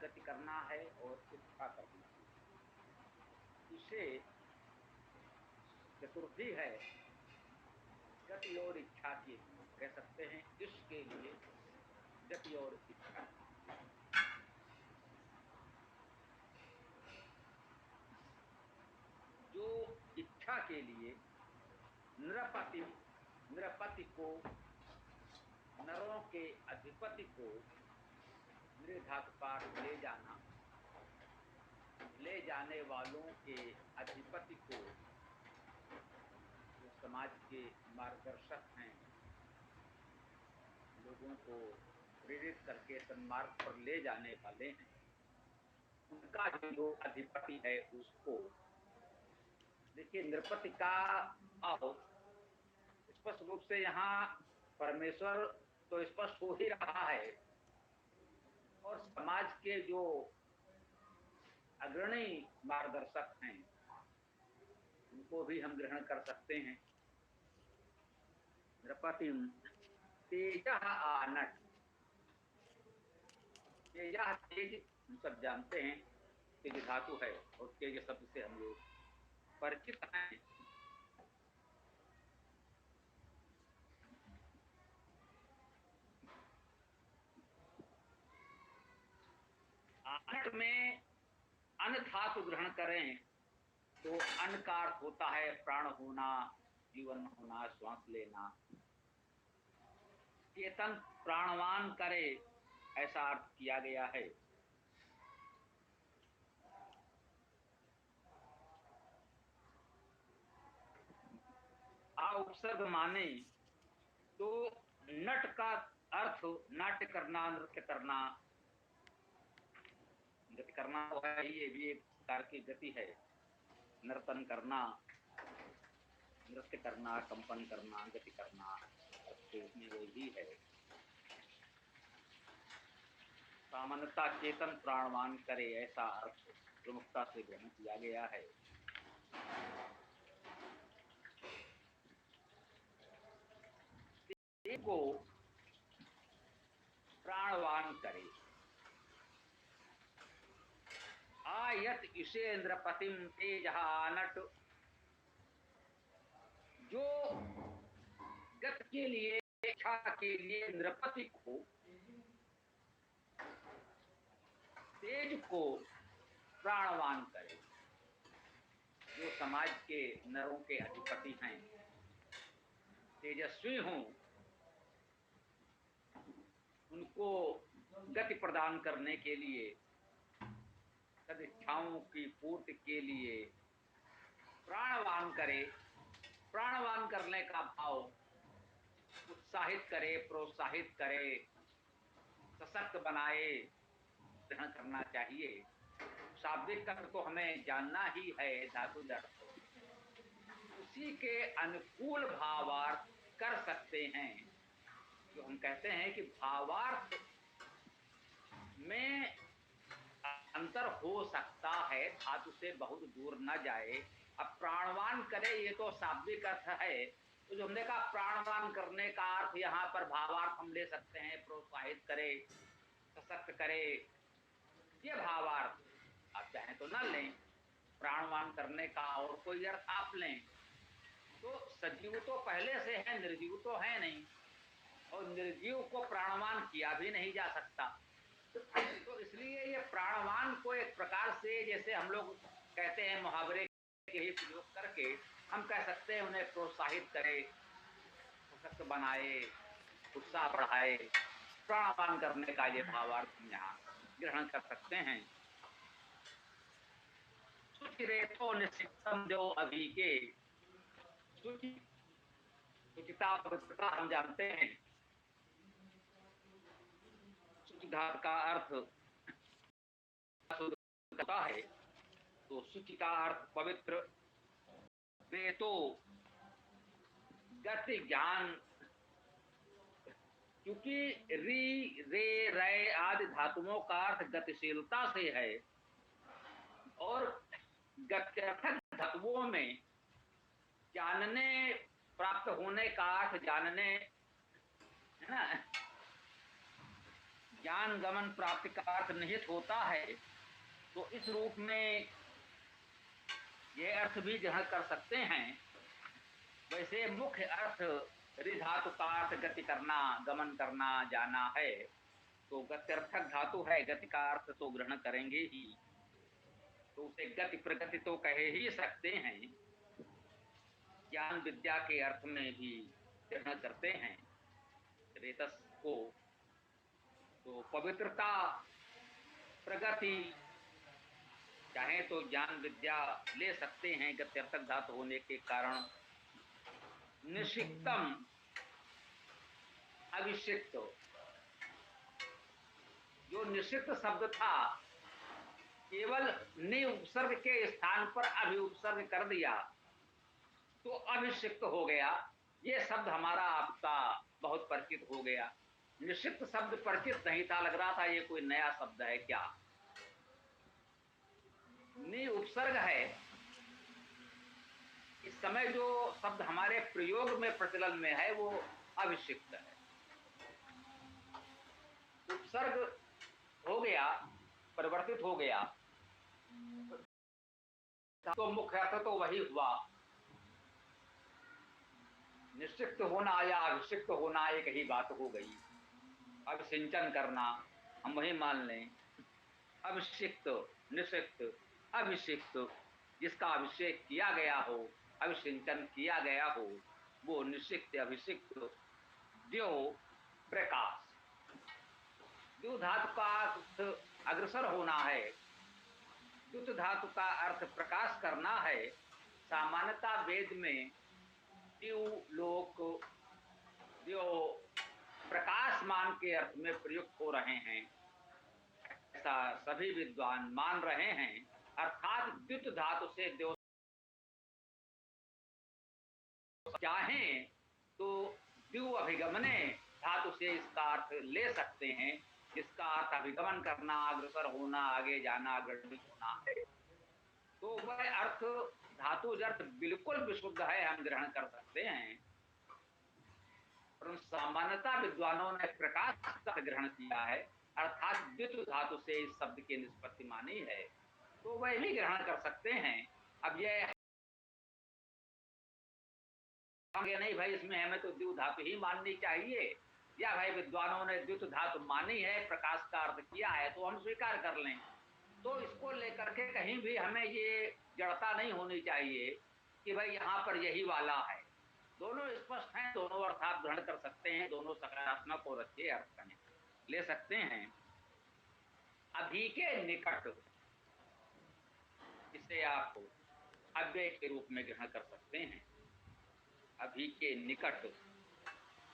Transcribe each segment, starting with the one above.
गति करना है और इच्छा करना है। इसे चतुर्थी है गति और इच्छा के लिए, कह सकते हैं इसके लिए गति और इच्छा। जो इच्छा के लिए नृपति, नृपति को, नरों के अधिपति को नृधातु पाठ ले जाना, ले जाने वालों के अधिपति को, जो समाज के मार्गदर्शक हैं, लोगों को प्रेरित करके सन्मार्ग पर ले जाने वाले हैं, उनका जो अधिपति है उसको देखिए। नृपति का आओ स्पष्ट रूप से यहाँ परमेश्वर तो स्पष्ट हो ही रहा है, और समाज के जो अग्रणी मार्गदर्शक हैं उनको भी हम ग्रहण कर सकते हैं। नृपति तेज आनट, तेज तेज हम सब जानते हैं तेज धातु है और तेज शब्द से हम लोग परिचित हैं। आनट में अन धातु ग्रहण करें तो अन्न का अर्थ होता है प्राण होना, जीवन होना, श्वास लेना। चेतन प्राणवान करे ऐसा अर्थ किया गया है। आ उपसर्ग माने तो नट का अर्थ नाट्य करना, नृत्य करना। गति करना है, ये भी एक प्रकार की गति है। नर्तन करना, नृत्य करना, कंपन करना, गति करना, तो उसमें वो भी है। सामान्यता चेतन प्राणवान करे ऐसा अर्थ प्रमुखता से ग्रहण किया गया है। को प्राणवान करे, आयत इसे नृपतिम तेजहानट, जो गत के लिए, इच्छा के लिए नृपति को, तेज को प्राणवान करे। जो समाज के नरों के अधिपति हैं, तेजस्वी हों, उनको गति प्रदान करने के लिए, सदिच्छाओं की पूर्ति के लिए प्राणवान करे। प्राणवान करने का भाव उत्साहित करे, प्रोत्साहित करे, सशक्त बनाए, ग्रहण करना चाहिए। शाब्दिक अर्थ तो हमें जानना ही है, धातु अर्थ उसी के अनुकूल भावार्थ कर सकते हैं। जो हम कहते हैं कि भावार्थ में अंतर हो सकता है, धातु से बहुत दूर न जाए। अब प्राणवान करे ये तो शाब्दिक अर्थ है, तो जो हमने कहा प्राणवान करने का अर्थ यहाँ पर भावार्थ हम ले सकते हैं, प्रोत्साहित करे, सशक्त करे, ये भावार्थ आप चाहें तो न लें। प्राणवान करने का और कोई अर्थ आप लें तो सजीव तो पहले से है, निर्जीव तो है नहीं, और निर्जीव को प्राणवान किया भी नहीं जा सकता। तो इसलिए ये प्राणवान को एक प्रकार से, जैसे हम लोग कहते हैं मुहावरे के ही प्रयोग करके हम कह सकते हैं उन्हें प्रोत्साहित करे, सशक्त बनाए, उत्साह बढ़ाए। प्राणवान करने का ये भावार्थ हम यहाँ ग्रहण कर सकते हैं। सुचिरेतो निश्चितम जो अभी के, सुचि, सुचिता पवित्रता हम जानते हैं। सुचिधात का अर्थ होता है, तो सुचि का अर्थ पवित्र, रेतो गति ज्ञान, क्योंकि री, रे, रे आदि धातुओं का अर्थ गतिशीलता से है, और गत्यर्थक धातुओं में जानने, प्राप्त होने का अर्थ जानने, है ना, ज्ञान गमन प्राप्ति का अर्थ निहित होता है, तो इस रूप में ये अर्थ भी ग्रहण कर सकते हैं। वैसे मुख्य अर्थ रि धातु का अर्थ गति करना, गमन करना, जाना है, तो गत्यर्थक धातु है, गति का अर्थ तो ग्रहण करेंगे ही, तो उसे गति प्रगति तो कह ही सकते हैं। ज्ञान विद्या के अर्थ में भी ग्रहण करते हैं रेतस को, तो पवित्रता, प्रगति, चाहे तो ज्ञान विद्या ले सकते हैं गत्यर्थक धातु होने के कारण। निषिक्तम, अभिषिक्त, जो निषिक्त शब्द था केवल नि उपसर्ग के स्थान पर अभि उपसर्ग कर दिया तो अभिषिक्त हो गया। ये शब्द हमारा आपका बहुत परिचित हो गया। निषिक्त शब्द परिचित नहीं था, लग रहा था ये कोई नया शब्द है क्या। नि उपसर्ग है, इस समय जो शब्द हमारे प्रयोग में प्रचलन में है वो अभिषिक्त है। उपसर्ग हो गया, परिवर्तित हो गया, तो मुख्य अर्थ तो वही हुआ। निषिक्त होना या अभिषिक्त होना एक ही बात हो गई। अभिसिंचन करना हम वही मान लें। अभिषिक्त, निषिक्त, अभिषिक्त, जिसका अभिषेक किया गया हो, अभिसिंचन किया गया हो, वो निषिक्त अभिषिक्त। द्यो, प्रकाश, द्यु धातु का अर्थ अग्रसर होना है, द्युत धातु का अर्थ प्रकाश करना है। सामान्यता वेद में द्यु, लोक, द्यो प्रकाशमान के अर्थ में प्रयुक्त हो रहे हैं, ऐसा सभी विद्वान मान रहे हैं। अर्थात द्युत धातु से द्यो, चाहें तो द्यु अभिगमने धातु से इसका अर्थ ले सकते हैं, जिसका अर्थ अभिगमन करना, अग्रसर होना, आगे जाना, अग्रणी होना है। तो वह अर्थ धातु अर्थ बिल्कुल विशुद्ध है, हम ग्रहण कर सकते हैं। परंतु सामान्यता विद्वानों ने प्रकाश का ग्रहण किया है, अर्थात द्युत धातु से इस शब्द की निष्पत्ति मानी है, तो वह भी ग्रहण कर सकते हैं। अब यह नहीं भाई इसमें हमें तो द्यु धातु ही माननी चाहिए, या भाई विद्वानों ने द्युत धातु मानी है, प्रकाश का अर्थ किया है, तो हम स्वीकार कर लें। तो इसको लेकर के कहीं भी हमें ये जड़ता नहीं होनी चाहिए कि भाई यहाँ पर यही वाला है। दोनों स्पष्ट हैं, दोनों अर्थ आप ग्रहण कर सकते हैं, दोनों सकारात्मक और अच्छे अर्थ हैं, ले सकते हैं। अभी के निकट, इसे आप अव्यय के रूप में ग्रहण कर सकते हैं। अभी के निकट,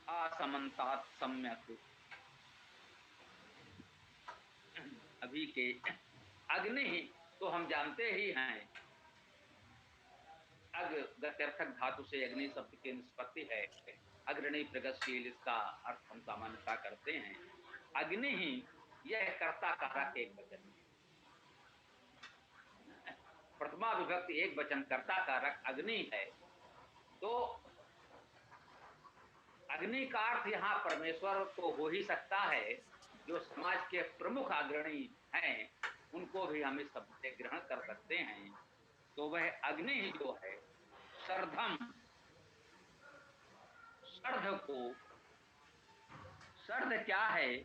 असमन्तात सम्यक, अभी के। अग्नि तो हम जानते ही हैं, अग गत्यर्थक धातु से अग्नि शब्द की निष्पत्ति है, अग्रणी प्रगतिशील, इसका अर्थ हम सामान्यता करते हैं। अग्नि ही यह कर्ता कारक एक वचन, प्रथमा विभक्ति एक वचन कर्ता कारक अग्नि है। तो अग्नि का अर्थ यहाँ परमेश्वर तो हो ही सकता है, जो समाज के प्रमुख अग्रणी हैं उनको भी हम इस शब्द से ग्रहण कर सकते हैं। तो वह अग्नि ही जो है, शर्धम, शर्ध को, शर्ध क्या है,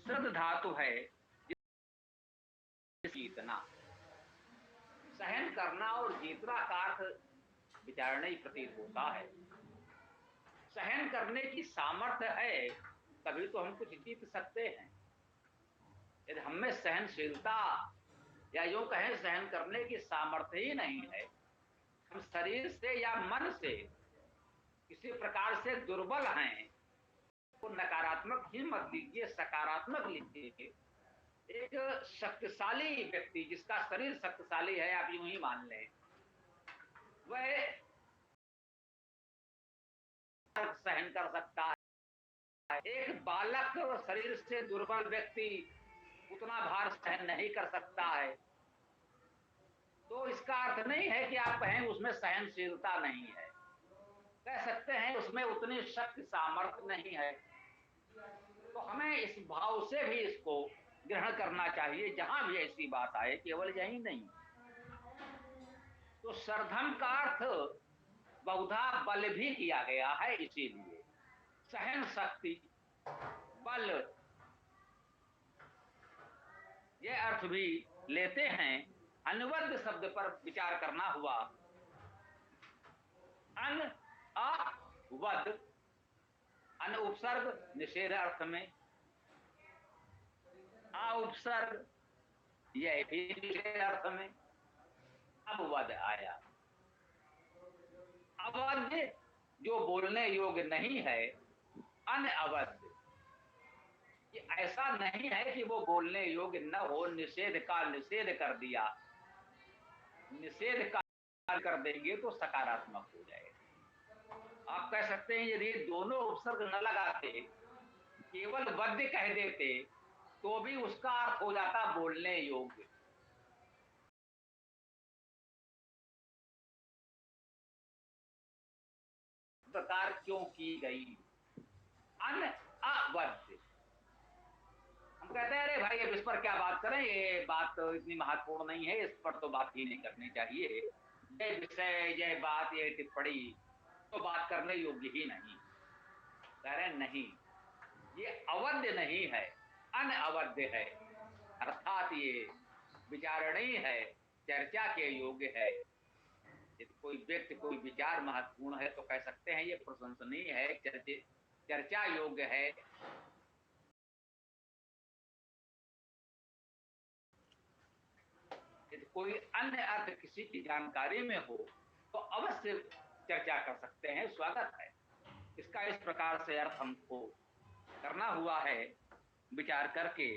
श्रद्ध धातु है, जीतना, सहन करना और जीतना का अर्थ विचारणीय प्रतीत होता है। सहन करने की सामर्थ्य है तभी तो हम कुछ जीत सकते हैं। यदि हमें सहनशीलता या यूं कहें सहन करने की सामर्थ्य ही नहीं है, हम शरीर से या मन से किसी प्रकार से दुर्बल हैं, तो नकारात्मक ही मत लीजिए, सकारात्मक लीजिए। एक शक्तिशाली व्यक्ति जिसका शरीर शक्तिशाली है, आप यूं ही मान लें, वह सहन कर सकता है। एक बालक शरीर से दुर्बल व्यक्ति उतना भार सहन नहीं कर सकता है। तो इसका अर्थ नहीं है कि आप कहें उसमें सहनशीलता नहीं है, कह सकते हैं उसमें उतनी शक्ति सामर्थ्य नहीं है। तो हमें इस भाव से भी इसको ग्रहण करना चाहिए, जहां भी ऐसी बात आए, केवल यही नहीं। तो सरधम का अर्थ बहुधा बल भी किया गया है, इसीलिए सहन शक्ति, बल, ये अर्थ भी लेते हैं। अनुबद्ध शब्द पर विचार करना हुआ। अन अवध, अन उपसर्ग निषेध अर्थ में, आ उपसर्ग यह भी निषेध अर्थ में, अब वध आया। अवध जो बोलने योग्य नहीं है, अनअवध ये ऐसा नहीं है कि वो बोलने योग्य न हो, निषेध का निषेध कर दिया। निषेध का कर देंगे तो सकारात्मक हो जाएगा। आप कह सकते हैं यदि दोनों उपसर्ग न लगाते, केवल वद्य कह देते, तो भी उसका अर्थ हो जाता बोलने योग्य। प्रकार क्यों की गई? अनअवध। हम कहते हैं अरे भाई अब इस पर क्या बात करें, ये बात तो इतनी महत्वपूर्ण नहीं है, इस पर तो बात ही नहीं करनी चाहिए, ये विषय, ये बात, ये टिप्पणी तो बात करने योग्य ही नहीं। कह रहे नहीं, ये अवध्य नहीं है, अनअवध्य है, अर्थात ये विचारणीय है, चर्चा के योग्य है। यदि कोई व्यक्ति, कोई विचार महत्वपूर्ण है तो कह सकते हैं ये प्रशंसनीय है, चर्चा योग्य है। यदि कोई अन्य अर्थ किसी की जानकारी में हो तो अवश्य चर्चा कर सकते हैं, स्वागत है। इसका इस प्रकार से अर्थ हमको करना हुआ है विचार करके।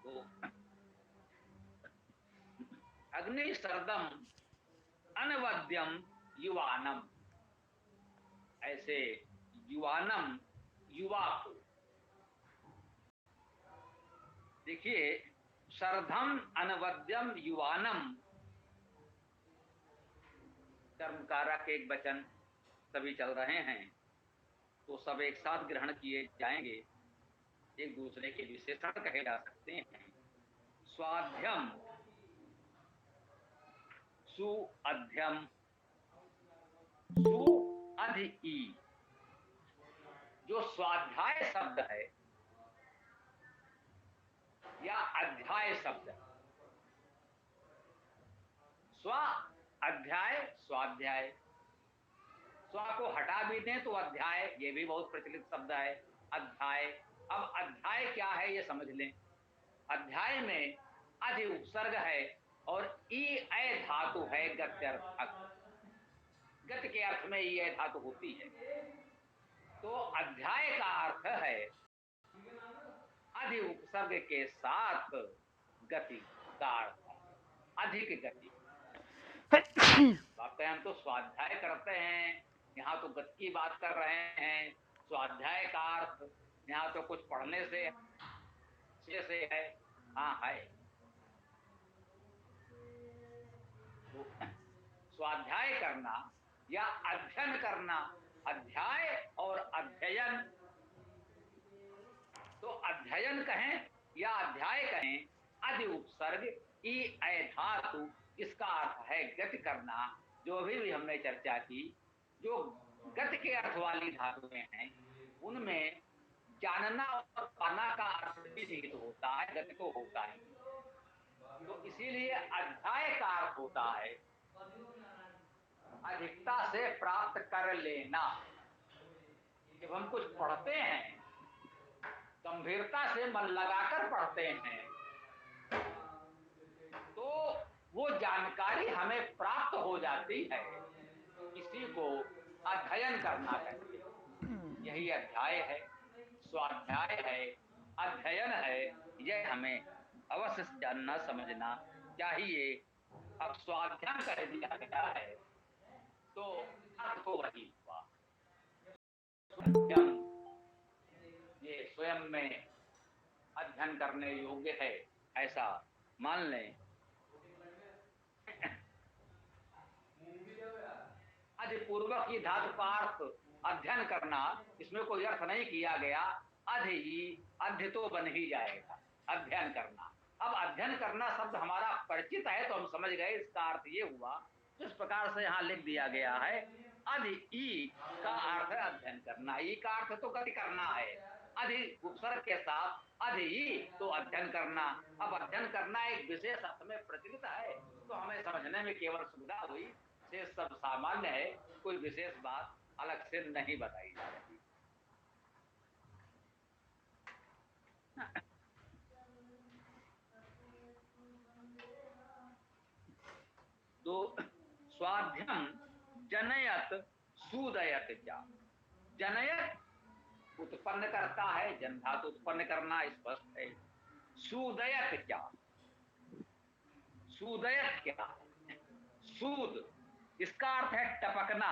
तो अग्नि सरदम अनवद्यम युवानम, ऐसे युवानम युवा को देखिए, सरधम अनवद्यम युवानम, कर्मकारक एक वचन सभी चल रहे हैं, तो सब एक साथ ग्रहण किए जाएंगे, एक दूसरे के विशेषण कहे जा सकते हैं। स्वाध्यम, सुअध्यम, सुअधि, जो स्वाध्याय शब्द है या अध्याय शब्द है, स्व अध्याय स्वाध्याय, स्व को हटा भी दें तो अध्याय, ये भी बहुत प्रचलित शब्द है, अध्याय। अब अध्याय क्या है ये समझ लें। अध्याय में अधि उपसर्ग है और ई ऐ धातु है गत्यर्थक, गत के अर्थ में ई ऐ धातु होती है। तो अध्याय का अर्थ है अधि उपसर्ग के साथ गति का अर्थ, अधिक गति। बात हम तो स्वाध्याय करते हैं, यहाँ तो गति की बात कर रहे हैं। स्वाध्याय का अर्थ यहाँ तो कुछ पढ़ने से है। हाँ है, तो स्वाध्याय करना या अध्ययन करना, अध्याय और अध्ययन, तो अध्ययन कहें या अध्याय कहें, अधि उपसर्ग ई ऐ धातु, इसका अर्थ है गति करना। जो भी हमने चर्चा की, जो गति के अर्थ वाली धातुएं हैं उनमें जानना और पाना का अर्थ भी निहित होता है, गति तो होता ही। तो इसीलिए अध्याय का अर्थ होता है अधिकता से प्राप्त कर लेना। जब हम कुछ पढ़ते हैं, गंभीरता से मन लगाकर पढ़ते हैं, तो वो जानकारी हमें प्राप्त हो जाती है। इसी को अध्ययन करना कहते हैं। यही अध्याय है, स्वाध्याय है, अध्ययन है, यह हमें अवश्य जानना समझना चाहिए। अब स्वाध्याय कह दिया गया है तो अर्थ तो वही हुआ, स्वयं, ये स्वयं में अध्ययन करने योग्य है, ऐसा मान लें। अधिपूर्वक की धातु का अर्थ अध्ययन करना, इसमें कोई अर्थ नहीं किया गया। ही अध्य तो बन ही जाएगा, अध्ययन करना। अब अध्ययन करना शब्द हमारा परिचित है तो हम समझ गए, इसका अर्थ ये हुआ जिस प्रकार से यहाँ लिख दिया गया है। अधि ई का अर्थ है अध्ययन करना, ई का अर्थ तो गति करना है। अधि उपसर्ग के साथ अधि ई तो अध्ययन करना। अब अध्ययन करना एक विशेष अर्थ में प्रचलित है तो हमें समझने में केवल सुविधा हुई, से सब सामान्य है, कोई विशेष बात अलग से नहीं बताई जा रही। तो स्वाध्यम जनयत सुदयत क्या, जनयत उत्पन्न करता है, जन धातु उत्पन्न करना स्पष्ट है। सुदयत क्या, सुदयत क्या, सूद इसका अर्थ है टपकना,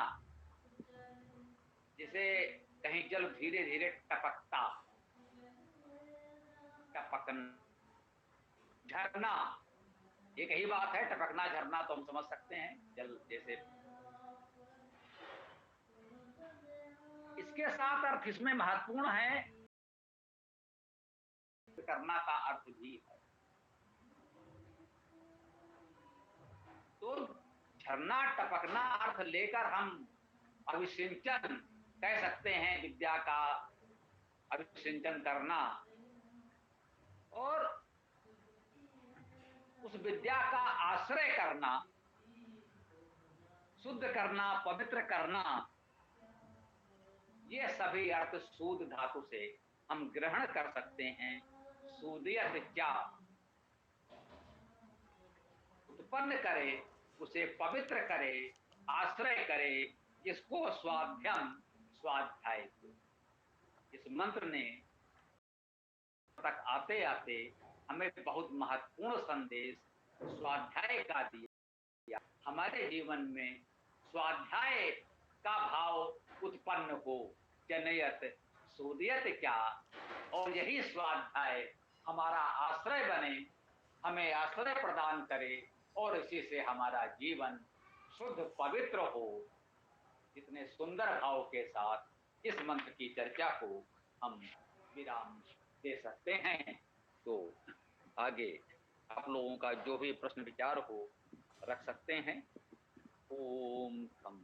जिसे कहीं जल धीरे धीरे टपकता, टपकन, झरना, एक ही बात है, टपकना झरना तो हम समझ सकते हैं, जल जैसे। इसके साथ अर्थ इसमें महत्वपूर्ण है, करना का अर्थ भी है। तो झरना टपकना अर्थ लेकर हम अभिसिंचन कह सकते हैं, विद्या का अभिसिंचन करना और उस विद्या का आश्रय करना, शुद्ध करना, पवित्र करना, ये सभी अर्थ सूद धातु से हम ग्रहण कर सकते हैं। सूदियत क्या, उत्पन्न करे, उसे पवित्र करे, आश्रय करे, जिसको स्वाध्यम, स्वाध्याय। इस मंत्र ने तक आते आते हमें बहुत महत्वपूर्ण संदेश स्वाध्याय का दिया। हमारे जीवन में स्वाध्याय का भाव उत्पन्न हो, जनयत सूदियत क्या, और यही स्वाध्याय हमारा आश्रय बने, हमें आश्रय प्रदान करे और इसी से हमारा जीवन शुद्ध पवित्र हो। इतने सुंदर भाव के साथ इस मंत्र की चर्चा को हम विराम दे सकते हैं। तो आगे आप लोगों का जो भी प्रश्न विचार हो रख सकते हैं। ओम खम।